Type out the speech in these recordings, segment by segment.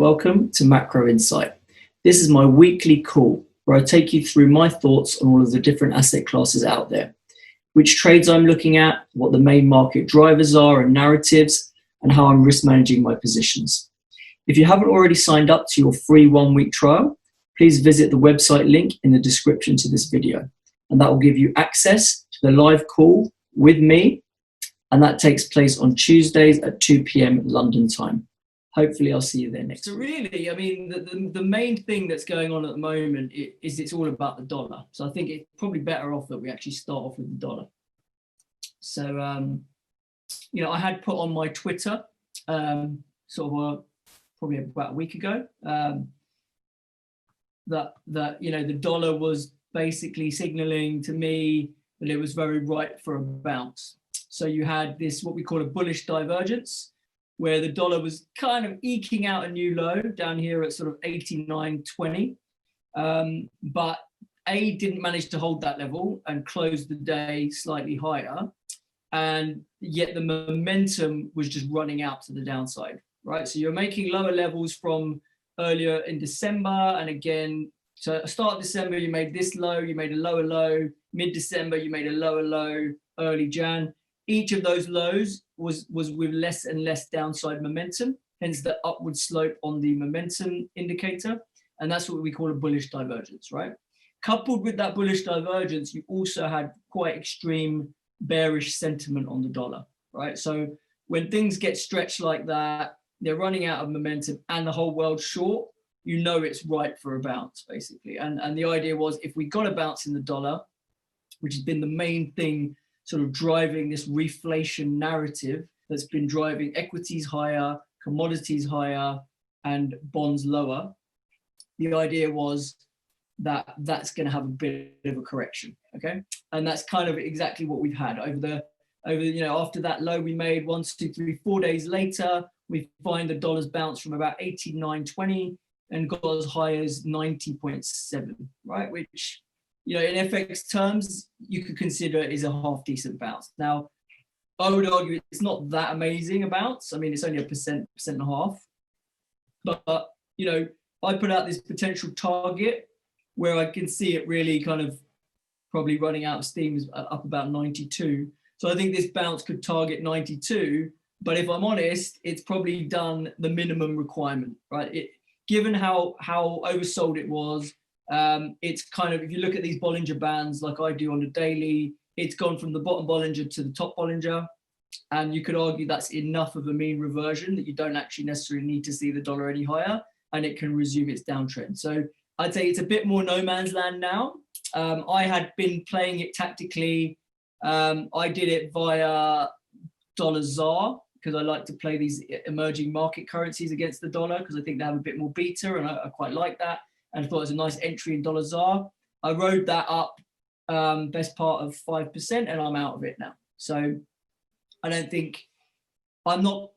Welcome to Macro Insight. This is my weekly call where I take you through my thoughts on all of the different asset classes out there, which trades I'm looking at, what the main market drivers are and narratives, and how I'm risk managing my positions. If you haven't already signed up to your free 1-week trial, please visit the website link in the description to this video, and that will give you access to the live call with me, and that takes place on Tuesdays at 2 p.m. London time. Hopefully I'll see you there next week. So really, I mean, the main thing that's going on at the moment is it's all about the dollar. So I think it's probably better off that we actually start off with the dollar. So, I had put on my Twitter probably about a week ago that the dollar was basically signaling to me that it was very ripe for a bounce. So you had this, what we call a bullish divergence, where the dollar was kind of eking out a new low down here at sort of 89.20. But didn't manage to hold that level and closed the day slightly higher. And yet the momentum was just running out to the downside, right? So you're making lower levels from earlier in December. And again, so start of December, you made this low, you made a lower low. Mid-December, you made a lower low. Early Jan. Each of those lows was with less and less downside momentum, hence the upward slope on the momentum indicator. And that's what we call a bullish divergence, right? Coupled with that bullish divergence, you also had quite extreme bearish sentiment on the dollar, right? So when things get stretched like that, they're running out of momentum and the whole world's short, it's ripe for a bounce, basically. And the idea was, if we got a bounce in the dollar, which has been the main thing sort of driving this reflation narrative that's been driving equities higher, commodities higher, and bonds lower. The idea was that that's going to have a bit of a correction, okay? And that's kind of exactly what we've had after that low we made 1, 2, 3, 4 days later, we find the dollar's bounce from about 89.20 and got as high as 90.7, right? Which, in FX terms, you could consider is a half decent bounce. Now, I would argue it's not that amazing a bounce. I mean, it's only a percent and a half. But I put out this potential target where I can see it really kind of probably running out of steam is up about 92. So I think this bounce could target 92. But if I'm honest, it's probably done the minimum requirement, right? Given how oversold it was, it's kind of, if you look at these Bollinger Bands like I do on the daily, it's gone from the bottom Bollinger to the top Bollinger, and you could argue that's enough of a mean reversion that you don't actually necessarily need to see the dollar any higher, and it can resume its downtrend. So I'd say it's a bit more no man's land now. I had been playing it tactically. I did it via dollar ZAR because I like to play these emerging market currencies against the dollar because I think they have a bit more beta, and I quite like that. And I thought it was a nice entry in dollar ZAR. I rode that up best part of 5%, and I'm out of it now. So I don't think I'm not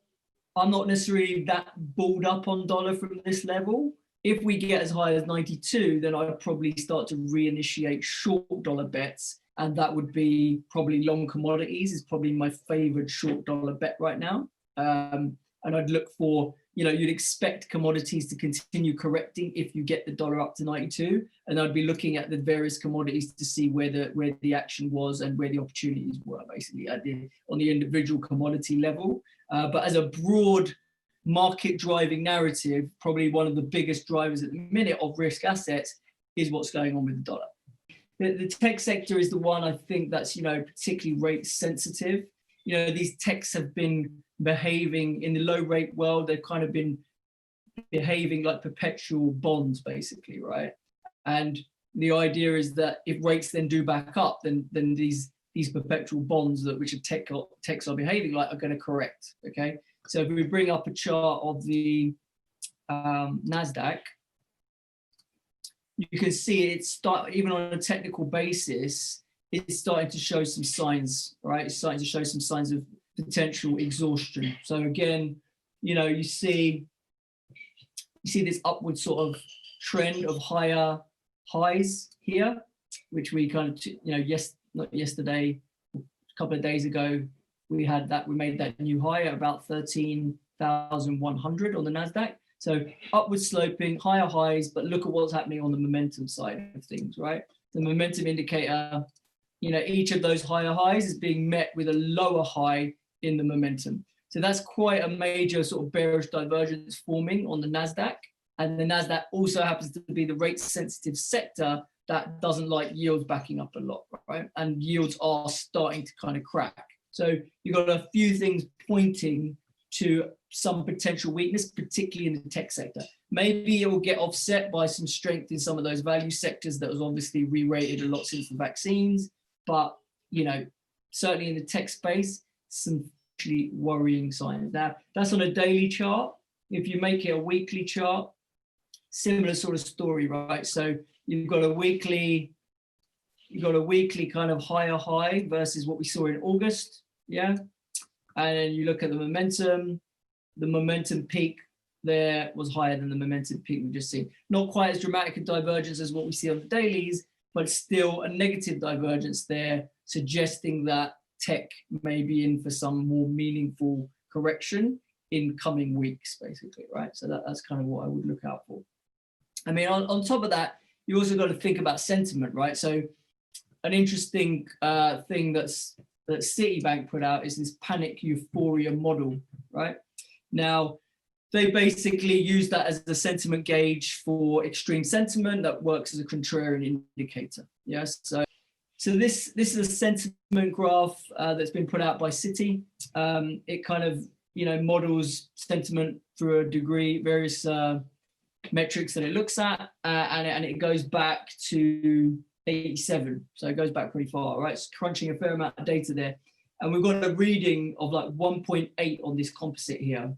necessarily that balled up on dollar from this level. If we get as high as 92, then I'd probably start to reinitiate short dollar bets, and that would be probably long commodities is probably my favorite short dollar bet right now. And I'd look for, you'd expect commodities to continue correcting if you get the dollar up to 92. And I'd be looking at the various commodities to see where the action was and where the opportunities were, basically on the individual commodity level. But as a broad market driving narrative, probably one of the biggest drivers at the minute of risk assets is what's going on with the dollar. The tech sector is the one I think that's, particularly rate sensitive. These techs have been behaving in the low rate world. They've kind of been behaving like perpetual bonds, basically, right? And the idea is that if rates then do back up, then these perpetual bonds which are techs are behaving like are going to correct. Okay, so if we bring up a chart of the Nasdaq, you can see even on a technical basis, it's starting to show some signs, right? It's starting to show some signs of potential exhaustion. So again, you see this upward sort of trend of higher highs here, which we kind of, not yesterday, a couple of days ago, we made that new high at about 13,100 on the Nasdaq. So upward sloping, higher highs, but look at what's happening on the momentum side of things, right? The momentum indicator, each of those higher highs is being met with a lower high in the momentum. So that's quite a major sort of bearish divergence forming on the NASDAQ. And the NASDAQ also happens to be the rate sensitive sector that doesn't like yields backing up a lot, right? And yields are starting to kind of crack. So you've got a few things pointing to some potential weakness, particularly in the tech sector. Maybe it will get offset by some strength in some of those value sectors that was obviously re-rated a lot since the vaccines. But, certainly in the tech space, some actually worrying signs. Now, that's on a daily chart. If you make it a weekly chart, similar sort of story, right? So you've got a weekly kind of higher high versus what we saw in August, yeah? And then you look at the momentum peak there was higher than the momentum peak we've just seen. Not quite as dramatic a divergence as what we see on the dailies, but still a negative divergence there, suggesting that tech may be in for some more meaningful correction in coming weeks, basically, right? So that's kind of what I would look out for. I mean, on top of that, you also got to think about sentiment, right? So an interesting thing that Citibank put out is this panic euphoria model, right? Now, they basically use that as the sentiment gauge for extreme sentiment that works as a contrarian indicator. Yes, so this is a sentiment graph that's been put out by Citi. It kind of models sentiment through a degree, various metrics that it looks at, and it goes back to 87, so it goes back pretty far, right? It's crunching a fair amount of data there, and we've got a reading of like 1.8 on this composite here,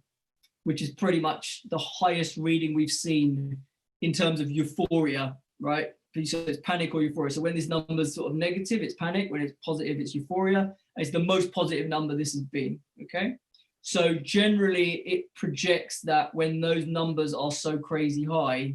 which is pretty much the highest reading we've seen in terms of euphoria, right? So it's panic or euphoria. So when this number is sort of negative, it's panic. When it's positive, it's euphoria. It's the most positive number this has been, okay? So generally, it projects that when those numbers are so crazy high,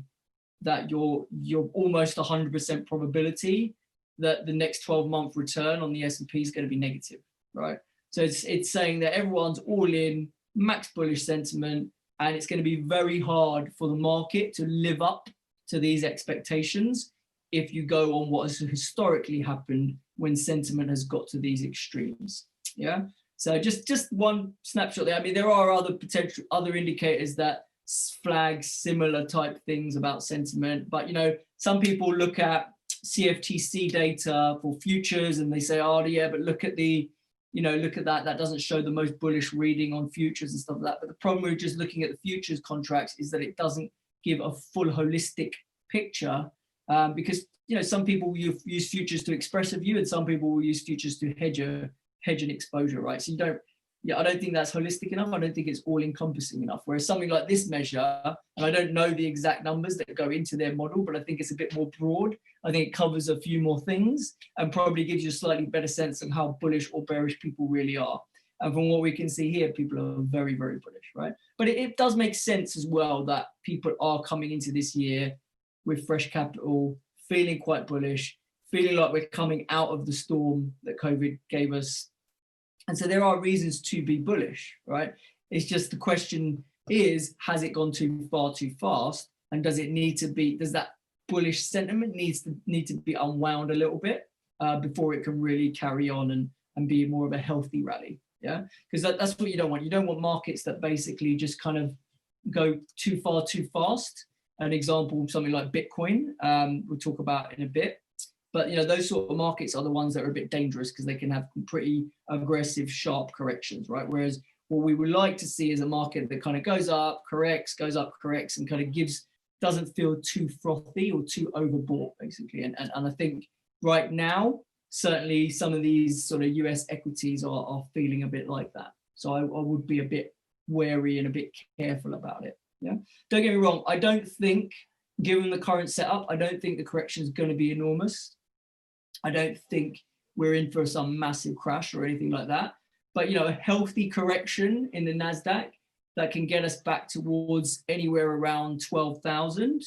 that you're almost 100% probability that the next 12-month return on the S&P is going to be negative, right? So it's saying that everyone's all in, max bullish sentiment, and it's going to be very hard for the market to live up to these expectations if you go on what has historically happened when sentiment has got to these extremes. Yeah. So just one snapshot there. I mean, there are other indicators that flag similar type things about sentiment, but some people look at CFTC data for futures and they say, oh yeah, but look at that doesn't show the most bullish reading on futures and stuff like that. But the problem with just looking at the futures contracts is that it doesn't give a full holistic picture, because some people will use futures to express a view and some people will use futures to hedge an exposure, right? So I don't think that's holistic enough. I don't think it's all encompassing enough. Whereas something like this measure, and I don't know the exact numbers that go into their model, but I think it's a bit more broad. I think it covers a few more things and probably gives you a slightly better sense of how bullish or bearish people really are. And from what we can see here, people are very, very bullish, right? But it does make sense as well that people are coming into this year with fresh capital, feeling quite bullish, feeling like we're coming out of the storm that COVID gave us. And so there are reasons to be bullish, right? It's just the question is, has it gone too far too fast? And does that bullish sentiment need to be unwound a little bit before it can really carry on and be more of a healthy rally? Yeah, because that's what you don't want. You don't want markets that basically just kind of go too far too fast. An example, something like Bitcoin, we'll talk about in a bit. But those sort of markets are the ones that are a bit dangerous because they can have pretty aggressive, sharp corrections, right? Whereas what we would like to see is a market that kind of goes up, corrects, and kind of doesn't feel too frothy or too overbought, basically. And I think right now, certainly some of these sort of US equities are feeling a bit like that. So I would be a bit wary and a bit careful about it. Yeah. Don't get me wrong. I don't think, given the current setup, I don't think the correction is going to be enormous. I don't think we're in for some massive crash or anything like that. But, a healthy correction in the NASDAQ that can get us back towards anywhere around 12,000,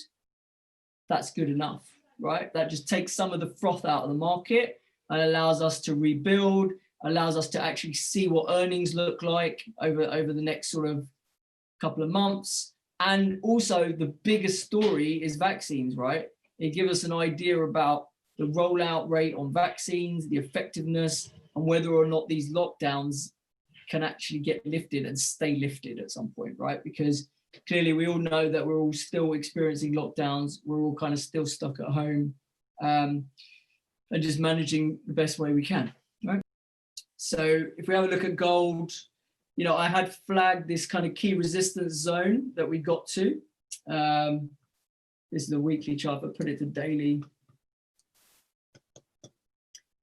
that's good enough, right? That just takes some of the froth out of the market and allows us to rebuild, allows us to actually see what earnings look like over the next sort of couple of months. And also the biggest story is vaccines, right? It gives us an idea about the rollout rate on vaccines, the effectiveness, and whether or not these lockdowns can actually get lifted and stay lifted at some point, right? Because clearly we all know that we're all still experiencing lockdowns. We're all kind of still stuck at home, and just managing the best way we can, right? So if we have a look at gold, you know, I had flagged this kind of key resistance zone that we got to. This is the weekly chart, but put it to daily.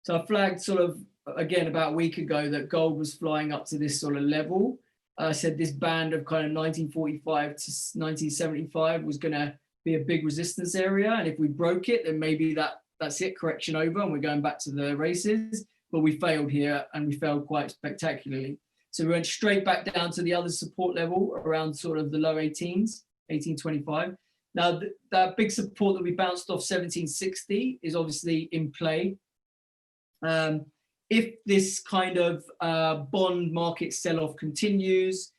So I flagged sort of, again, about a week ago that gold was flying up to this sort of level. I said this band of kind of 1945 to 1975 was going to be a big resistance area. And if we broke it, then maybe that's it, correction over, and we're going back to the races. But we failed here, and we failed quite spectacularly. So we went straight back down to the other support level around sort of the low 18s, 1825. Now, that big support that we bounced off 1760 is obviously in play. If this kind of bond market sell-off continues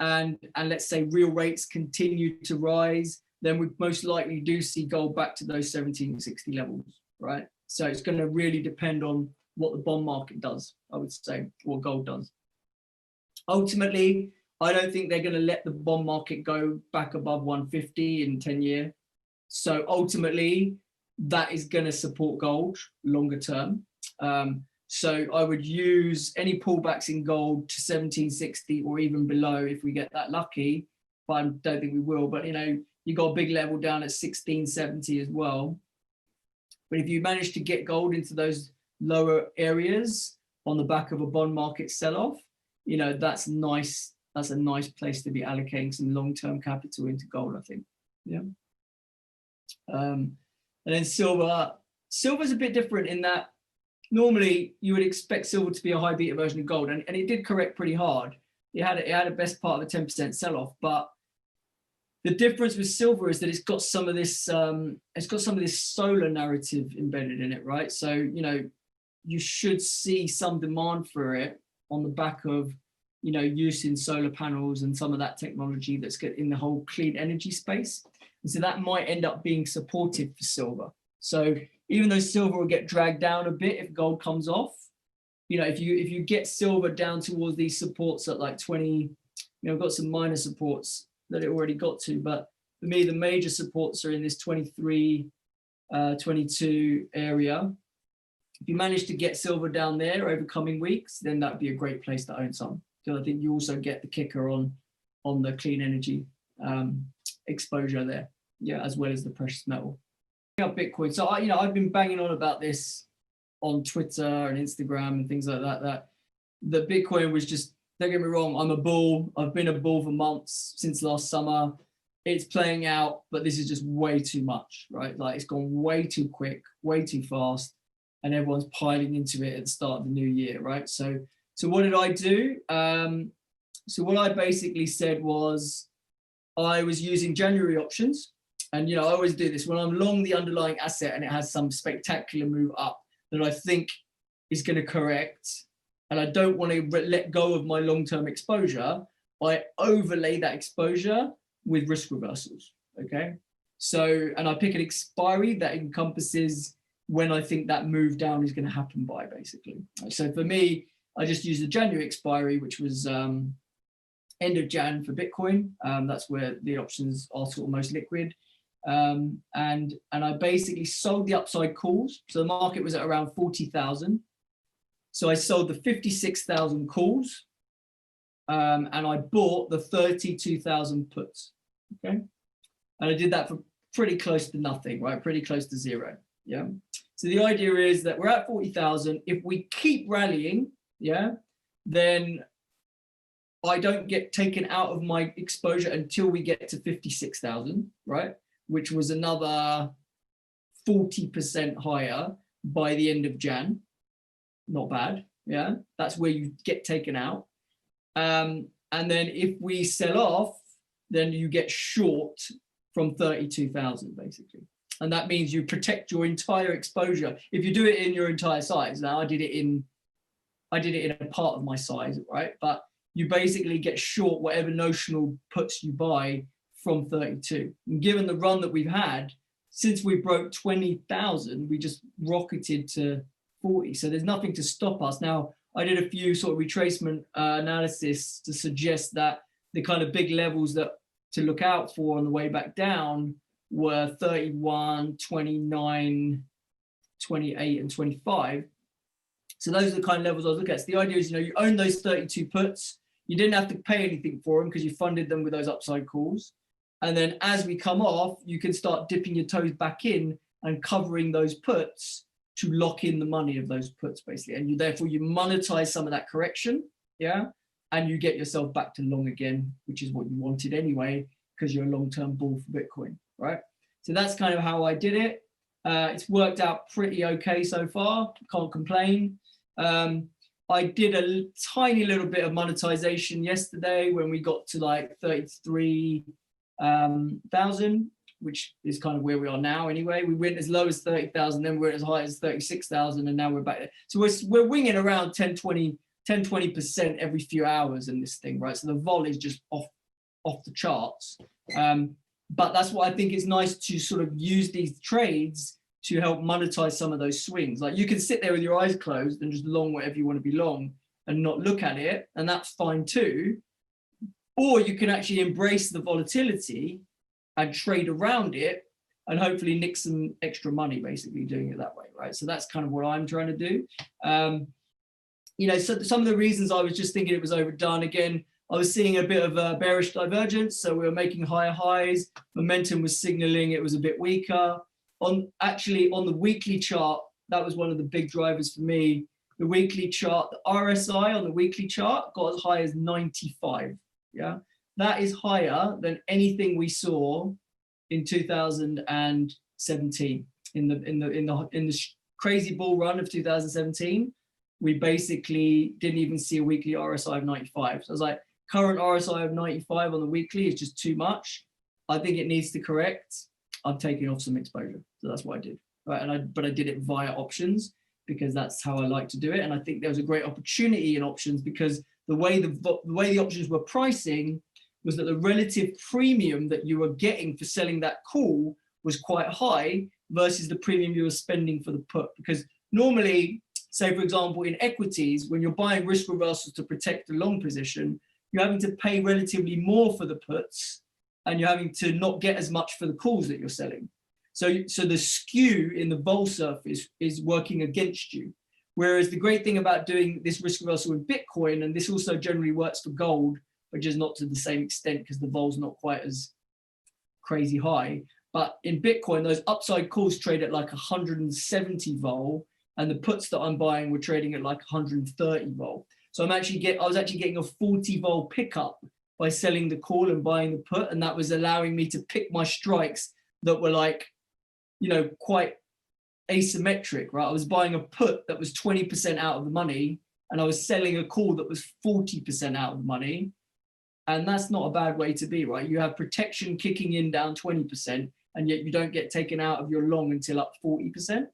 and let's say real rates continue to rise, then we most likely do see gold back to those 1760 levels, right? So it's going to really depend on what the bond market does, I would say, what gold does. Ultimately, I don't think they're going to let the bond market go back above 150 in 10-year. So ultimately, that is going to support gold longer term. So I would use any pullbacks in gold to 1760 or even below if we get that lucky, but I don't think we will. But, you know, you got a big level down at 1670 as well. But if you manage to get gold into those lower areas on the back of a bond market sell-off, you know, that's nice. That's a nice place to be allocating some long-term capital into gold, I think. Yeah. And then silver. Silver's a bit different in that normally you would expect silver to be a high beta version of gold, and it did correct pretty hard. It had a best part of a 10% sell-off, but the difference with silver is that it's got some of this solar narrative embedded in it, right? So, you know, you should see some demand for it on the back of, you know, use in solar panels and some of that technology that's in the whole clean energy space. And so that might end up being supportive for silver. So even though silver will get dragged down a bit if gold comes off, you know, if you get silver down towards these supports at like 20, you know, I've got some minor supports that it already got to, but for me, the major supports are in this 23, 22 area. If you manage to get silver down there over coming weeks, then that'd be a great place to own some. So I think you also get the kicker on the clean energy exposure there, yeah, as well as the precious metal. Bitcoin. So I've been banging on about this on Twitter and Instagram and things like that. That the Bitcoin was just, don't get me wrong, I'm a bull. I've been a bull for months since last summer. It's playing out, but this is just way too much, right? Like it's gone way too quick, way too fast, and everyone's piling into it at the start of the new year, right? So what did I do? So what I basically said was I was using January options. And, you know, I always do this when I'm long the underlying asset and it has some spectacular move up that I think is going to correct. And I don't want to let go of my long-term exposure. I overlay that exposure with risk reversals. Okay. So, and I pick an expiry that encompasses when I think that move down is going to happen by, basically. So for me, I just used the January expiry, which was end of Jan for Bitcoin. That's where the options are sort of most liquid. And I basically sold the upside calls. So the market was at around 40,000. So I sold the 56,000 calls, and I bought the 32,000 puts. Okay. And I did that for pretty close to nothing, right? Pretty close to zero. Yeah. So the idea is that we're at 40,000. If we keep rallying, yeah, then I don't get taken out of my exposure until we get to 56,000, right? Which was another 40% higher by the end of Jan. Not bad, yeah? That's where you get taken out. And then if we sell off, then you get short from 32,000, basically. And that means you protect your entire exposure. If you do it in your entire size, now I did it in a part of my size, right? But you basically get short whatever notional puts you buy from 32. And given the run that we've had, since we broke 20,000, we just rocketed to 40. So there's nothing to stop us. Now, I did a few sort of retracement analysis to suggest that the kind of big levels that to look out for on the way back down were 31, 29, 28, and 25. So those are the kind of levels I was looking at. So the idea is, you own those 32 puts. You didn't have to pay anything for them because you funded them with those upside calls. And then as we come off, you can start dipping your toes back in and covering those puts to lock in the money of those puts, basically. And therefore you monetize some of that correction, yeah? And you get yourself back to long again, which is what you wanted anyway, because you're a long-term bull for Bitcoin, right? So that's kind of how I did it. It's worked out pretty okay so far. Can't complain. I did a tiny little bit of monetization yesterday when we got to like 33,000, which is kind of where we are now anyway. We went as low as 30,000, then we went as high as 36,000, and now we're back there. So we're winging around 10-20% every few hours in this thing, right? So the vol is just off the charts. But that's what I think is nice, to sort of use these trades to help monetize some of those swings. Like you can sit there with your eyes closed and just long whatever you want to be long and not look at it, and that's fine too. Or you can actually embrace the volatility and trade around it and hopefully nick some extra money, basically doing it that way, right? So that's kind of what I'm trying to do. So some of the reasons I was just thinking it was overdone, again, I was seeing a bit of a bearish divergence. So we were making higher highs. Momentum was signaling it was a bit weaker. On the weekly chart, that was one of the big drivers for me. The weekly chart, the RSI on the weekly chart got as high as 95. Yeah, that is higher than anything we saw in 2017. In the crazy bull run of 2017, we basically didn't even see a weekly RSI of 95. So I was like, current RSI of 95 on the weekly is just too much. I think it needs to correct. I'm taking off some exposure. So that's what I did, right? But I did it via options because that's how I like to do it. And I think there was a great opportunity in options because the way the options were pricing was that the relative premium that you were getting for selling that call was quite high versus the premium you were spending for the put. Because normally, say for example, in equities, when you're buying risk reversals to protect the long position, you're having to pay relatively more for the puts and you're having to not get as much for the calls that you're selling. So the skew in the vol surface is working against you. Whereas the great thing about doing this risk reversal with Bitcoin, and this also generally works for gold, but just not to the same extent because the vol's not quite as crazy high. But in Bitcoin, those upside calls trade at like 170 vol, and the puts that I'm buying were trading at like 130 vol. So I was actually getting a 40 vol pickup by selling the call and buying the put, and that was allowing me to pick my strikes that were like, quite asymmetric, right? I was buying a put that was 20% out of the money, and I was selling a call that was 40% out of the money. And that's not a bad way to be, right? You have protection kicking in down 20%, and yet you don't get taken out of your long until up 40%.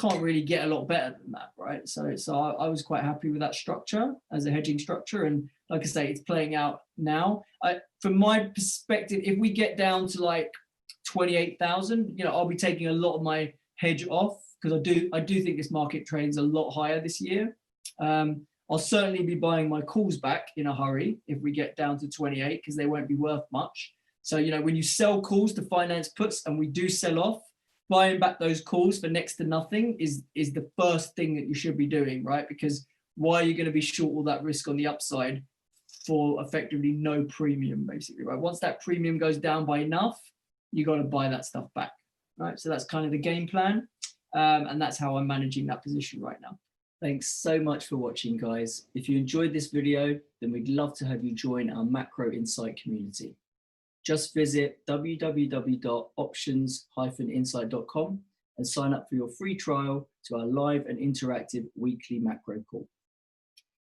Can't really get a lot better than that, right? So I was quite happy with that structure as a hedging structure. And like I say, it's playing out now. From my perspective, if we get down to like 28,000, I'll be taking a lot of my hedge off because I do think this market trades a lot higher this year. I'll certainly be buying my calls back in a hurry if we get down to 28 because they won't be worth much. So, when you sell calls to finance puts, and we do sell off, buying back those calls for next to nothing is the first thing that you should be doing, right? Because why are you going to be short all that risk on the upside for effectively no premium, basically, right? Once that premium goes down by enough, you got to buy that stuff back, right? So that's kind of the game plan. And that's how I'm managing that position right now. Thanks so much for watching, guys. If you enjoyed this video, then we'd love to have you join our Macro Insight community. Just visit www.options-insight.com and sign up for your free trial to our live and interactive weekly macro call.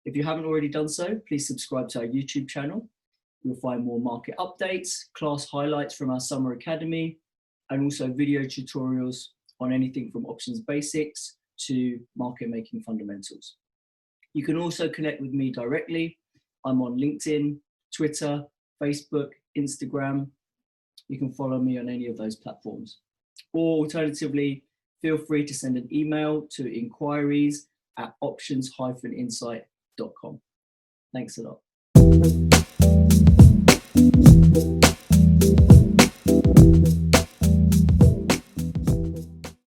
If you haven't already done so, please subscribe to our YouTube channel. You'll find more market updates, class highlights from our summer academy, and also video tutorials on anything from options basics to market making fundamentals. You can also connect with me directly. I'm on LinkedIn, Twitter, Facebook, Instagram, you can follow me on any of those platforms. Or alternatively, feel free to send an email to inquiries@options-insight.com. Thanks a lot.